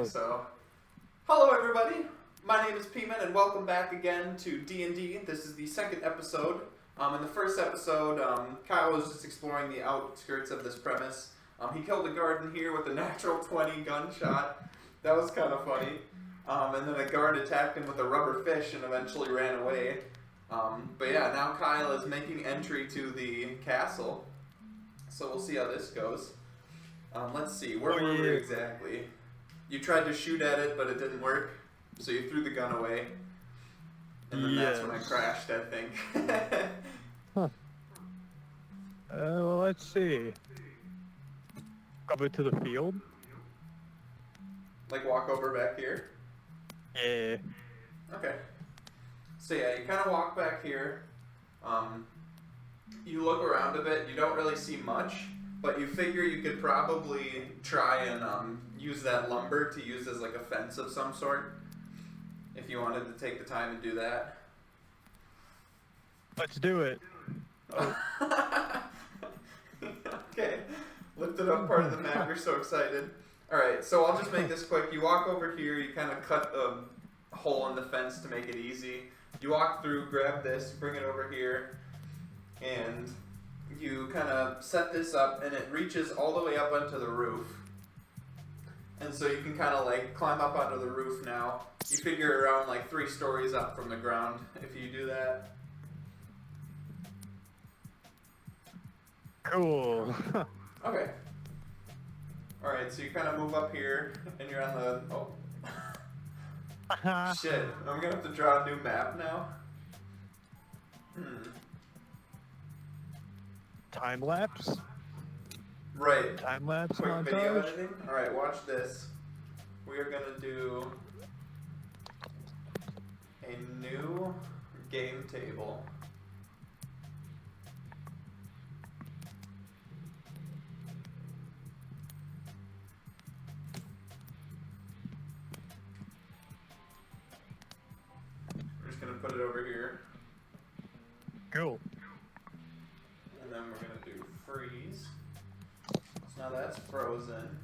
think so. Hello, everybody. My name is P-Man, and welcome back again to D&D. This is the second episode. In the first episode, Kyle was just exploring the outskirts of this premise. He killed a guard in here with a natural 20 gunshot. That was kind of funny. And then a guard attacked him with a rubber fish and eventually ran away. But yeah, now Kyle is making entry to the castle. So we'll see how this goes. Let's see, where were we exactly? You tried to shoot at it, but it didn't work. So you threw the gun away. And then that's when I crashed, I think. Huh. Well, let's see. Over to the field? Like walk over back here? Yeah. Okay. So yeah, you kind of walk back here. You look around a bit. You don't really see much, but you figure you could probably try and use that lumber to use as like a fence of some sort. If you wanted to take the time to do that. Let's do it. Oh. Okay. Lifted up part of the map. You're so excited. Alright, so I'll just make this quick. You walk over here. You kind of cut a hole in the fence to make it easy. You walk through, grab this, bring it over here, and you kind of set this up, and it reaches all the way up onto the roof. And so you can kind of like climb up onto the roof now. You figure around like 3 stories up from the ground if you do that. Cool. Okay. Alright, so you kind of move up here, and you're on the... Oh. Shit, I'm gonna have to draw a new map now. Time lapse? Right. Time lapse Quick montage? video editing? Alright, watch this. We are gonna do a new game table. We're just gonna put it over here. Cool. And then we're gonna do freeze. So now that's frozen.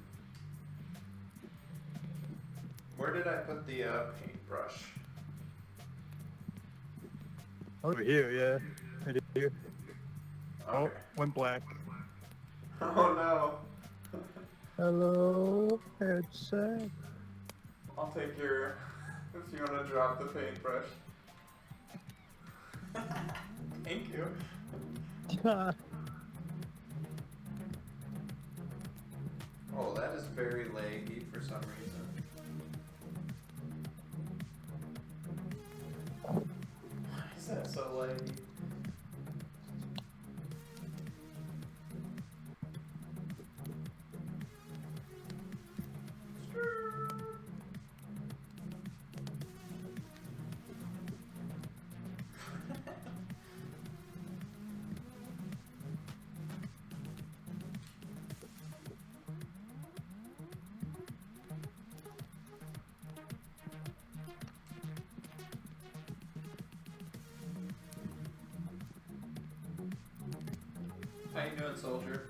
Where did I put the paintbrush? Over here, yeah. Right here. Okay. Oh, went black. Oh no. Hello, headset. I'll take your, if you want to drop the paintbrush. Thank you. Oh, that is very laggy for some reason. Why is that so laggy? How you doing, soldier?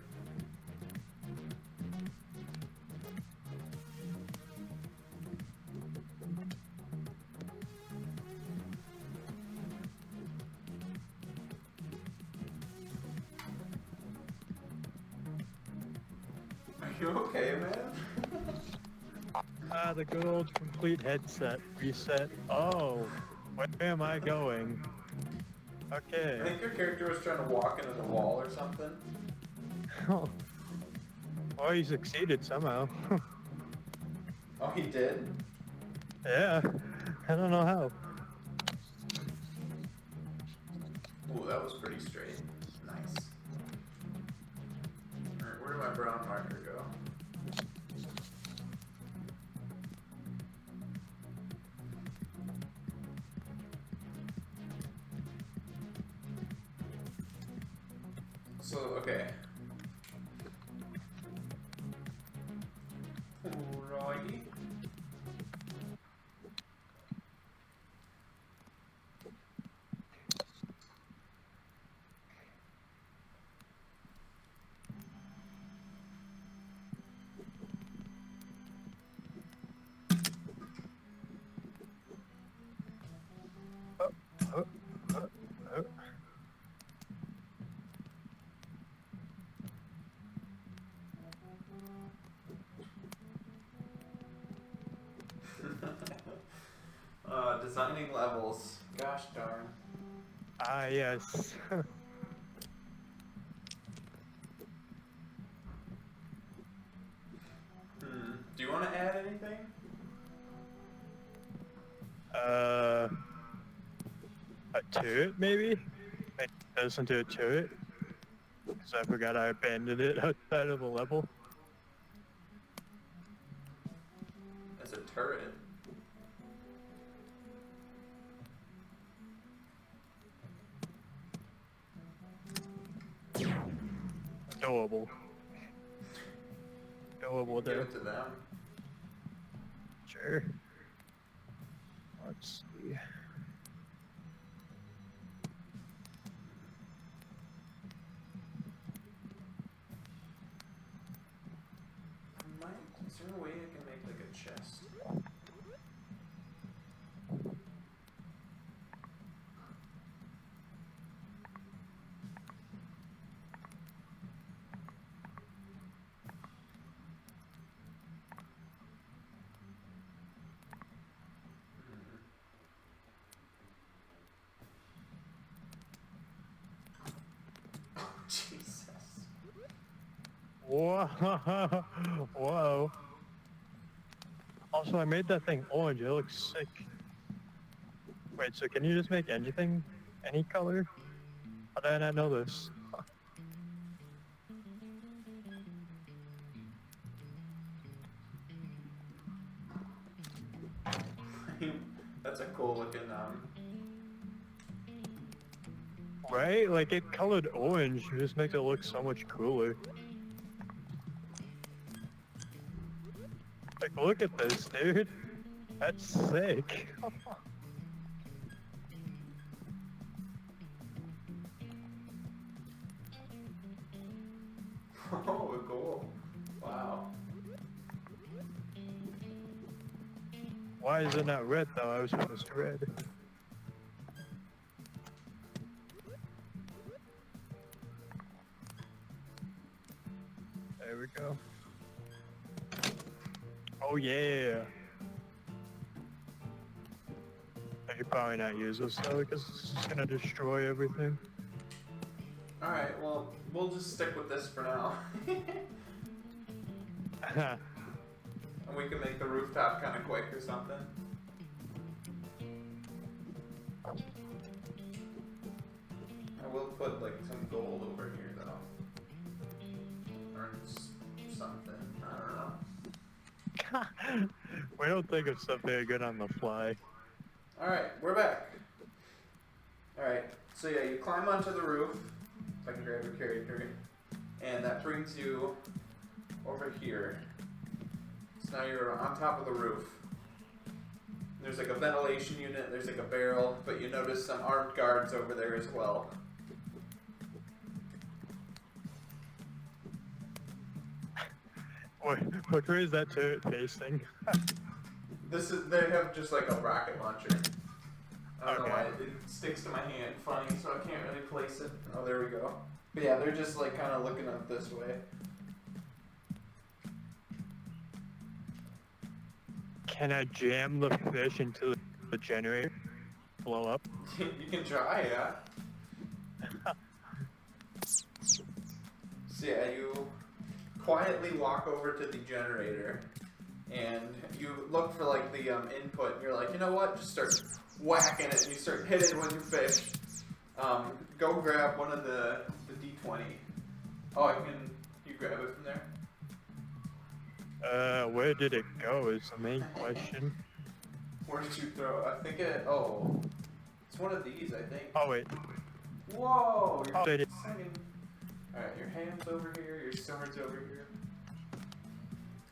Are you okay, man? The good old complete headset reset. Oh, where am I going? Okay. I think your character was trying to walk into the wall or something. Oh. Well, he succeeded somehow. Oh, he did? Yeah. I don't know how. Ooh, that was pretty straight. Nice. Alright, where did my brown marker go? So, okay. Alrighty. Designing levels. Gosh darn. Ah, yes. Do you want to add anything? A turret, maybe? Like, listen to a turret? Because I forgot I abandoned it outside of the level. As a turret. Adorable. Adorable Give there. it to them. Sure. Let's see. Is there a way I can make like a chest? Oh, Jesus. Whoa. Whoa. Also, I made that thing orange. It looks sick. Wait, so can you just make anything, any color? How did I not know this? That's a cool looking, Right? Like, it colored orange. It just makes it look so much cooler. Like, look at this, dude. That's sick. Oh, cool. Wow. Why is it not red, though? I was supposed to red. There we go. Oh, yeah. I should probably not use this, though, because it's just gonna destroy everything. Alright, well, we'll just stick with this for now. And we can make the rooftop kind of quick or something. I will put like some gold over here though. Or something. I don't know. We don't think of stuff very good on the fly. Alright, we're back. Alright, so yeah, you climb onto the roof. If I can grab your character. And that brings you over here. So now you're on top of the roof. There's like a ventilation unit, there's like a barrel, but you notice some armed guards over there as well. Which way is that turret facing? They have just like a rocket launcher. I don't know why Okay. it sticks to my hand funny, so I can't really place it. Oh, there we go. But yeah, they're just like kind of looking up this way. Can I jam the fish into the generator? Blow up? You can try, yeah. So yeah, you quietly walk over to the generator, and you look for like the input, and you're like, you know what? Just start whacking it, and you start hitting with your fish. Go grab one of the D20. Oh, you grab it from there? Where did it go is the main question. Where did you throw it? I think it's one of these, I think. Oh, wait. Whoa! You're Oh, they did. singing. Alright, your hand's over here, your sword's over here.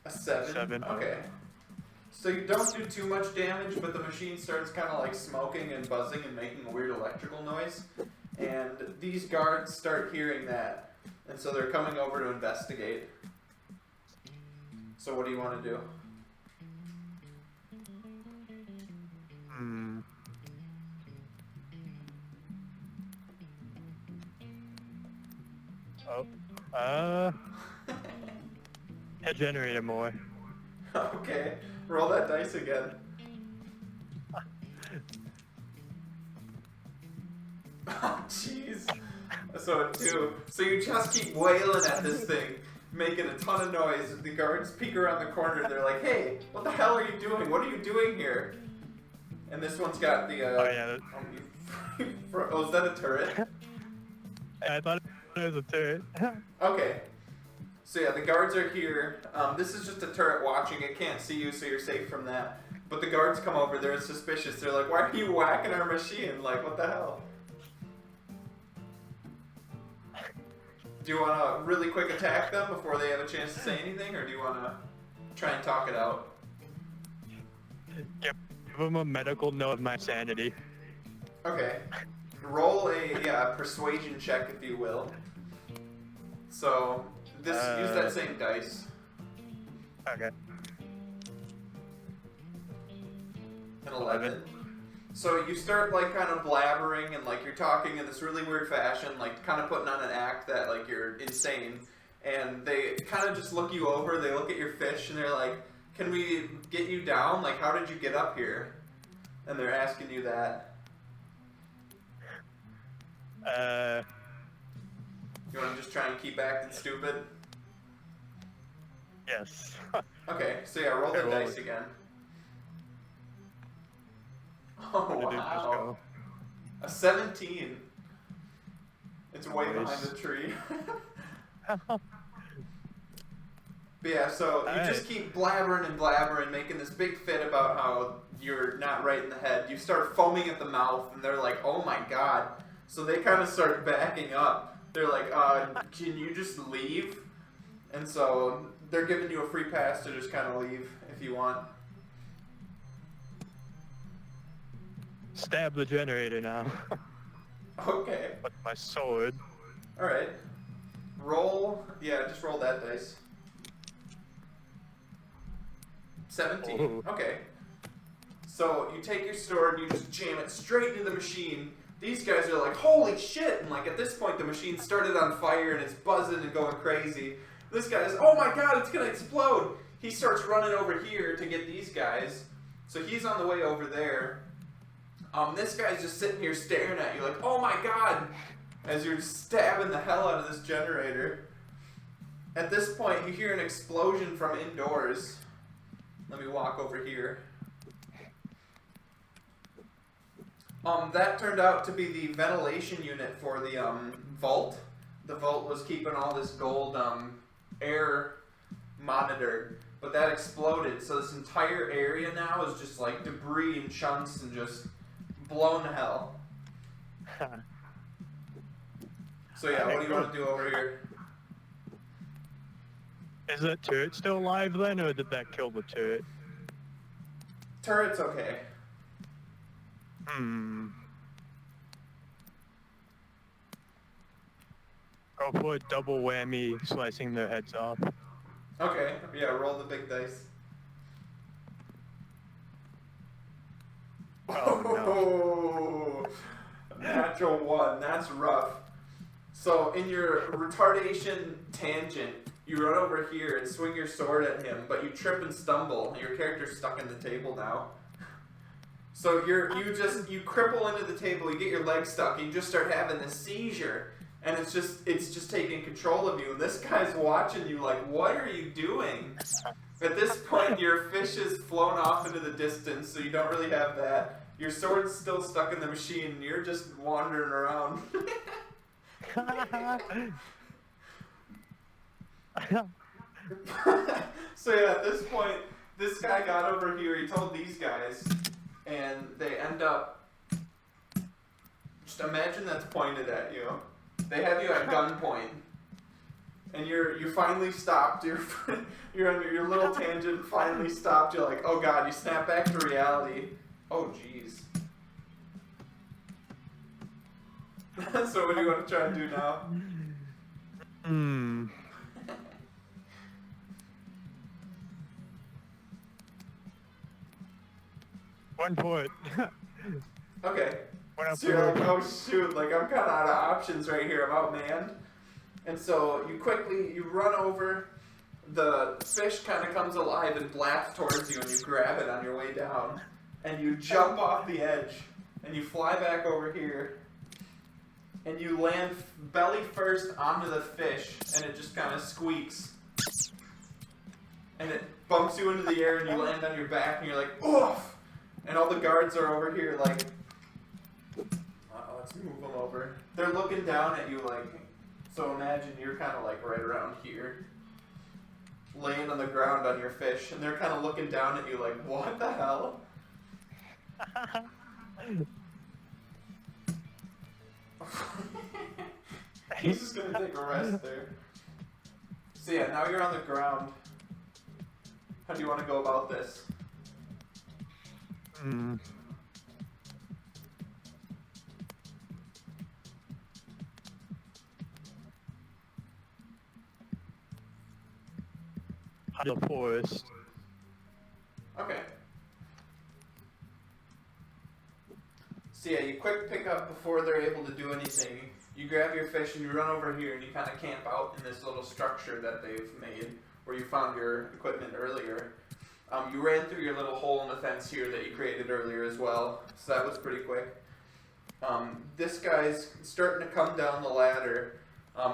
A 7? 7. Okay. So you don't do too much damage, but the machine starts kind of like smoking and buzzing and making a weird electrical noise. And these guards start hearing that. And so they're coming over to investigate. So what do you want to do? Oh. Hit generator more. Okay, roll that dice again. Oh, jeez. So two. So you just keep wailing at this thing, making a ton of noise. The guards peek around the corner. They're like, "Hey, what the hell are you doing? What are you doing here?" And this one's got the. Oh yeah. Oh, is that a turret? I thought it was a turret. Okay. So yeah, the guards are here. This is just a turret watching. It can't see you, so you're safe from that. But the guards come over. They're suspicious. They're like, "Why are you whacking our machine? Like, what the hell?" Do you want to really quick attack them before they have a chance to say anything, or do you want to try and talk it out? Give them a medical note of my sanity. Okay. Roll a persuasion check, if you will. So, use that same dice. Okay. An 11. So you start like kind of blabbering and like you're talking in this really weird fashion, like kind of putting on an act that like you're insane. And they kind of just look you over, they look at your fish and they're like, "Can we get you down? Like, how did you get up here?" And they're asking you that. You want to just try and keep acting stupid? Yes. Okay, so yeah, roll the dice again. Oh, Where did it just wow. go? A 17. It's way Nice. behind the tree. But yeah, so you just keep blabbering and blabbering, making this big fit about how you're not right in the head. You start foaming at the mouth, and they're like, "Oh my god." So they kind of start backing up. They're like, "Can you just leave?" And so they're giving you a free pass to just kind of leave if you want. Stab the generator now. Okay. With my sword. Alright. Roll. Yeah, just roll that dice. 17. Ooh. Okay. So you take your sword and you just jam it straight into the machine. These guys are like, "Holy shit!" And like at this point the machine started on fire and it's buzzing and going crazy. This guy's, "Oh my god, it's gonna explode!" He starts running over here to get these guys. So he's on the way over there. This guy's just sitting here staring at you like, "Oh my god," as you're stabbing the hell out of this generator. At this point, you hear an explosion from indoors. Let me walk over here. That turned out to be the ventilation unit for the vault. The vault was keeping all this gold air monitored, but that exploded. So this entire area now is just like debris and chunks and just blown to hell. So yeah, what do you want to do over here? Is that turret still alive then, or did that kill the turret? Turret's okay. Go for a double whammy, slicing their heads off. Okay, yeah, roll the big dice. Oh, Natural 1, that's rough. So in your retardation tangent, you run over here and swing your sword at him, but you trip and stumble. Your character's stuck in the table now. So you cripple into the table, you get your leg stuck, and you just start having this seizure. And it's just taking control of you. And this guy's watching you like, "What are you doing?" At this point, your fish has flown off into the distance, so you don't really have that. Your sword's still stuck in the machine, and you're just wandering around. So yeah, at this point, this guy got over here, he told these guys, and they end up, just imagine that's pointed at you. They have you at gunpoint, and you finally stopped. You're on your little tangent. Finally stopped. You're like, "Oh god!" You snap back to reality. Oh jeez. So what do you want to try and do now? One foot. Okay. What So you're like, "Oh shoot, like I'm kind of out of options right here, I'm outmanned." And so you run over, the fish kind of comes alive and blasts towards you and you grab it on your way down. and you jump off the edge, and you fly back over here, and you land belly first onto the fish, and it just kind of squeaks. And it bumps you into the air, and you land on your back, and you're like, oof! And all the guards are over here like, let's move them over. They're looking down at you like, so imagine you're kind of like right around here, laying on the ground on your fish, and they're kind of looking down at you like, what the hell? He's just gonna take a rest there. So yeah, now you're on the ground. How do you want to go about this? The forest. Okay. So yeah, you quick pick up before they're able to do anything. You grab your fish and you run over here and you kind of camp out in this little structure that they've made where you found your equipment earlier. You ran through your little hole in the fence here that you created earlier as well, so that was pretty quick. This guy's starting to come down the ladder.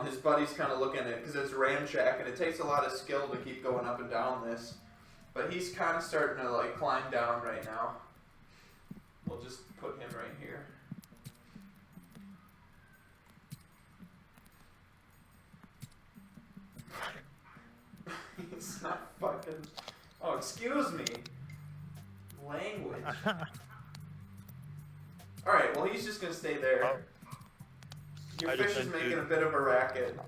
His buddy's kind of looking at it because it's ramshack and it takes a lot of skill to keep going up and down this. But he's kind of starting to like climb down right now. We'll just put him right here. He's not fucking... Oh, excuse me. Language. Alright, well he's just gonna stay there. Your fish is making a bit of a racket.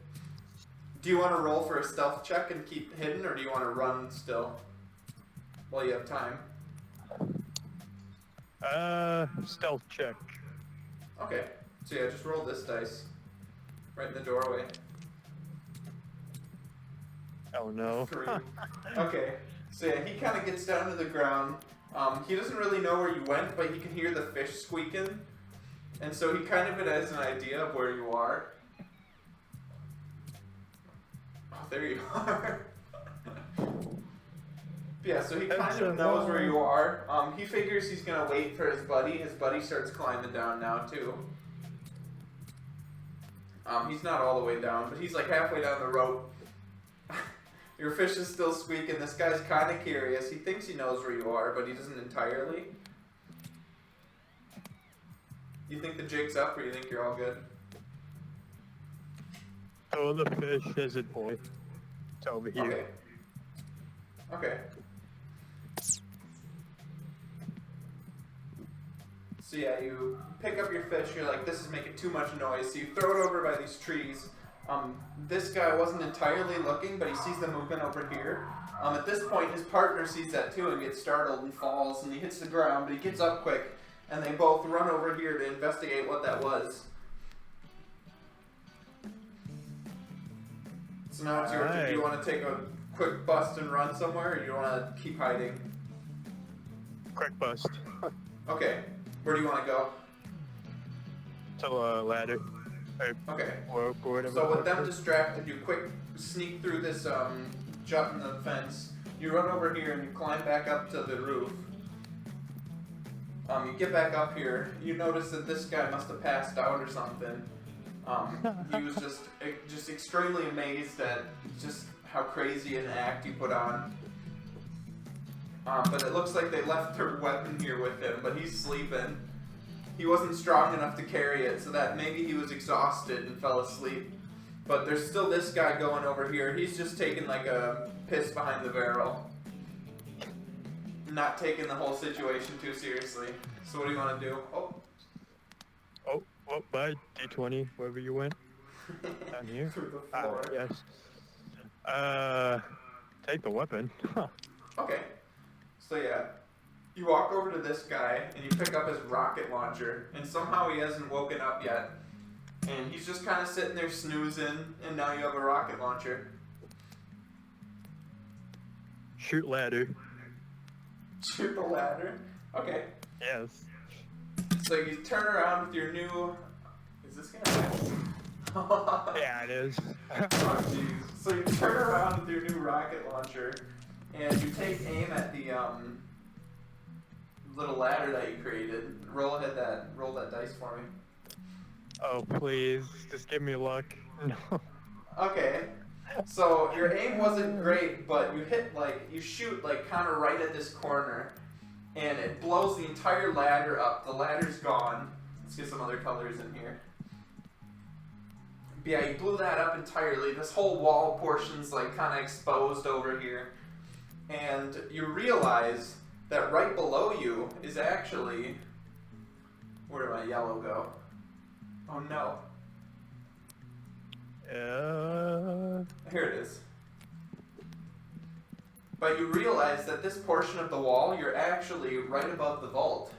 Do you want to roll for a stealth check and keep hidden, or do you want to run still while you have time? Stealth check. Okay, so yeah, just roll this dice. Right in the doorway. Oh no. 3. Okay, so yeah, he kind of gets down to the ground. He doesn't really know where you went, but he can hear the fish squeaking. And so he kind of has an idea of where you are. Oh, there you are. Yeah, so he kind of knows where you are. He figures he's going to wait for his buddy. His buddy starts climbing down now, too. He's not all the way down, but he's like halfway down the rope. Your fish is still squeaking. This guy's kind of curious. He thinks he knows where you are, but he doesn't entirely. You think the jig's up, or you think you're all good? Oh, the fish is it, boy. It's over here. Okay. Okay. So yeah, you pick up your fish, you're like, this is making too much noise, so you throw it over by these trees. This guy wasn't entirely looking, but he sees the movement over here. At this point, his partner sees that too and gets startled and falls, and he hits the ground, but he gets up quick, and they both run over here to investigate what that was. So now it's your turn. Do you want to take a quick bust and run somewhere, or do you want to keep hiding? Quick bust. Okay. Where do you want to go? To a ladder. Okay. Or whatever. So with them distracted, you quick sneak through this jut in the fence. You run over here and you climb back up to the roof. You get back up here. You notice that this guy must have passed out or something. He was just extremely amazed at just how crazy an act you put on. But it looks like they left their weapon here with him, but he's sleeping. He wasn't strong enough to carry it, so that maybe he was exhausted and fell asleep. But there's still this guy going over here. He's just taking like a piss behind the barrel. Not taking the whole situation too seriously. So what do you want to do? Oh, bye, D20, wherever you went. Down here. Through the floor. Yes. Take the weapon. Huh. Okay. So yeah, you walk over to this guy and you pick up his rocket launcher, and somehow he hasn't woken up yet. And he's just kind of sitting there snoozing, and now you have a rocket launcher. Shoot ladder. Shoot the ladder? Okay. Yes. So you turn around with your new... Is this gonna happen? Yeah, it is. Oh, jeez. So you turn around with your new rocket launcher, and you take aim at the little ladder that you created. Roll that dice for me. Oh, please. Just give me luck. No. Okay. So your aim wasn't great, but you shoot like kind of right at this corner, and it blows the entire ladder up. The ladder's gone. Let's get some other colors in here. But yeah, you blew that up entirely. This whole wall portion's like kind of exposed over here. And you realize that right below you is actually... Where did my yellow go? Oh no. Here it is. But you realize that this portion of the wall, you're actually right above the vault.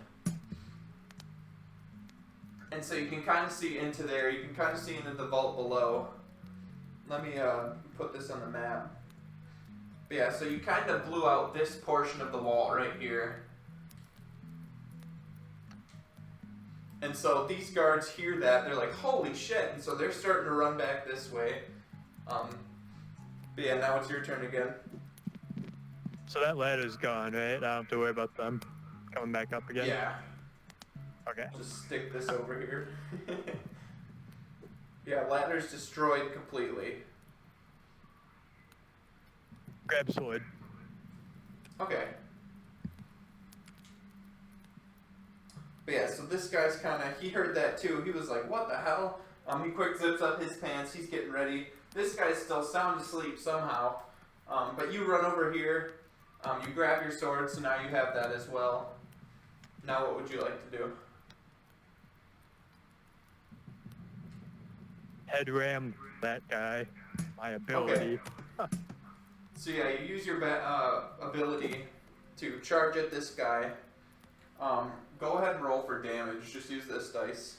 And so you can kind of see into there. You can kind of see into the vault below. Let me put this on the map. But yeah, so you kind of blew out this portion of the wall right here. And so these guards hear that, they're like, holy shit, and so they're starting to run back this way. But yeah, now it's your turn again. So that ladder's gone, right? I don't have to worry about them coming back up again? Yeah. Okay. Just stick this over here. Yeah, ladder's destroyed completely. Grab sword. Okay. But yeah, so this guy's he heard that too. He was like, what the hell? He quick zips up his pants. He's getting ready. This guy's still sound asleep somehow. But you run over here. You grab your sword, so now you have that as well. Now what would you like to do? Head ram that guy. My ability. Okay. So yeah, you use your ability to charge at this guy. Go ahead and roll for damage. Just use this dice.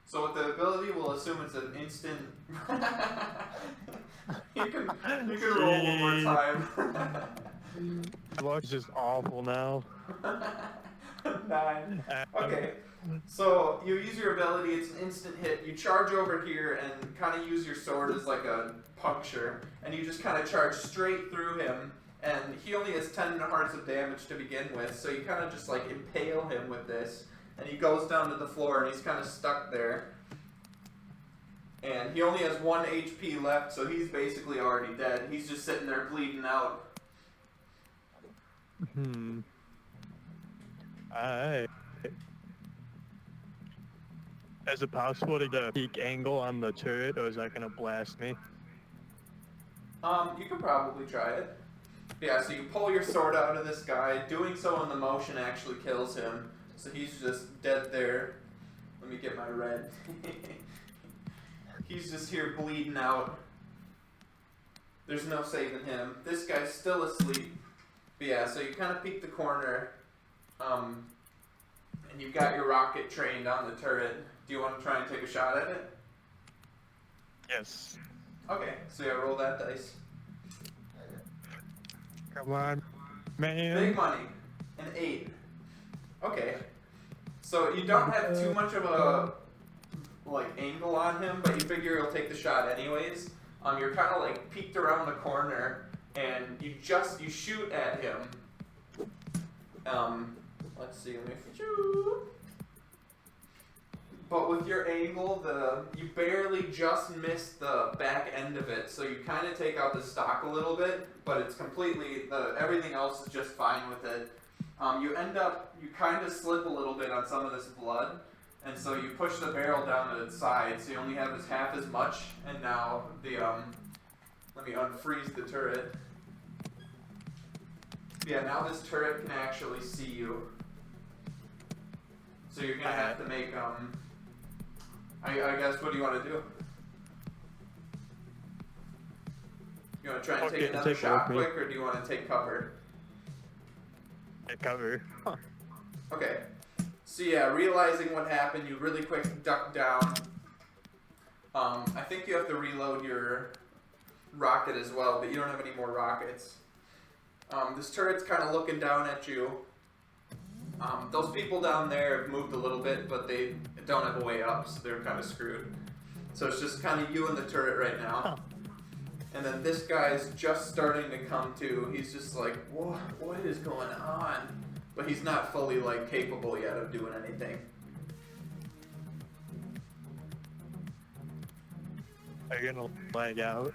So with the ability, we'll assume it's an instant. you can roll one more time. The luck's just awful now. 9. Okay. So you use your ability. It's an instant hit. You charge over here and kind of use your sword as like a puncture, and you just kind of charge straight through him. And he only has 10 hearts of damage to begin with, so you kind of just like impale him with this. And he goes down to the floor and he's kind of stuck there. And he only has 1 HP left, so he's basically already dead. He's just sitting there bleeding out. Alright. Is it possible to get a peak angle on the turret, or is that gonna blast me? You could probably try it. Yeah, so you pull your sword out of this guy. Doing so in the motion actually kills him. So he's just dead there. Let me get my red. He's just here bleeding out. There's no saving him. This guy's still asleep. But yeah, so you kind of peek the corner. And you've got your rocket trained on the turret. Do you want to try and take a shot at it? Yes. Okay, so yeah, roll that dice. Come on, man. Big money. An 8. Okay. So you don't have too much of a angle on him, but you figure he'll take the shot anyways. You're kind of like peeked around the corner, and you shoot at him. Let's see. Let me shoot. But with your angle, you barely just miss the back end of it, so you kind of take out the stock a little bit, but it's completely, everything else is just fine with it. You kind of slip a little bit on some of this blood, and so you push the barrel down to its side, so you only have half as much, and now let me unfreeze the turret. Yeah, now this turret can actually see you. So you're gonna have to make, I guess, what do you want to do? You want to try and take another shot quick, or do you want to take cover? Take cover. Okay. So yeah, realizing what happened, you really quick duck down. I think you have to reload your rocket as well, but you don't have any more rockets. This turret's kind of looking down at you. Those people down there have moved a little bit, but they don't have a way up, so they're kind of screwed. So it's just kind of you and the turret right now. And then this guy's just starting to come to. He's just like, what is going on? But he's not fully like capable yet of doing anything. Are you gonna lag out?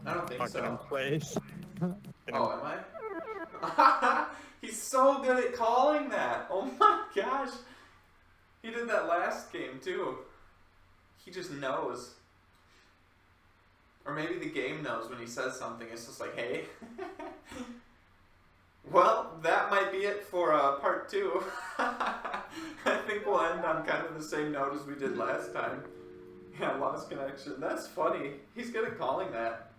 I don't think Fucking in so. place. Oh, am I? He's so good at calling that. Oh my gosh. He did that last game too. He just knows. Or maybe the game knows when he says something. It's just like, hey. Well, that might be it for part 2. I think we'll end on kind of the same note as we did last time. Yeah, lost connection. That's funny. He's good at calling that.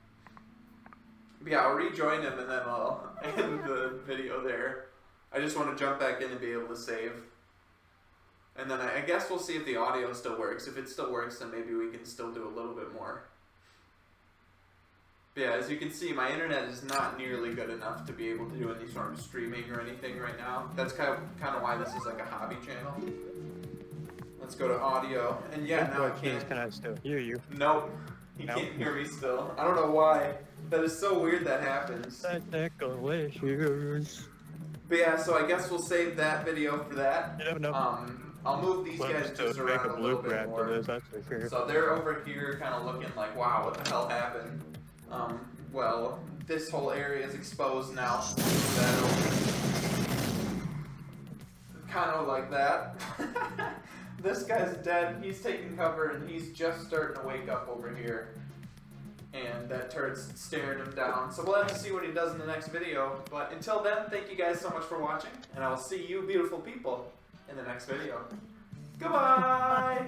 But yeah, I'll rejoin him and then I'll end the video there. I just want to jump back in and be able to save. And then I guess we'll see if the audio still works. If it still works, then maybe we can still do a little bit more. But yeah, as you can see, my internet is not nearly good enough to be able to do any sort of streaming or anything right now. That's kind of why this is like a hobby channel. Let's go to audio. And yeah, now I can't. Can I still hear you? Nope. He can't hear me still. I don't know why. That is so weird that happens. Technical issues. But yeah, so I guess we'll save that video for that. You don't know. I'll move these guys just around a little bit more. This, that's for sure. So they're over here kind of looking like, wow, what the hell happened? Well, this whole area is exposed now. Kind of like that. This guy's dead. He's taking cover and he's just starting to wake up over here. And that turret's staring him down. So we'll have to see what he does in the next video. But until then, thank you guys so much for watching. And I will see you beautiful people in the next video. Goodbye!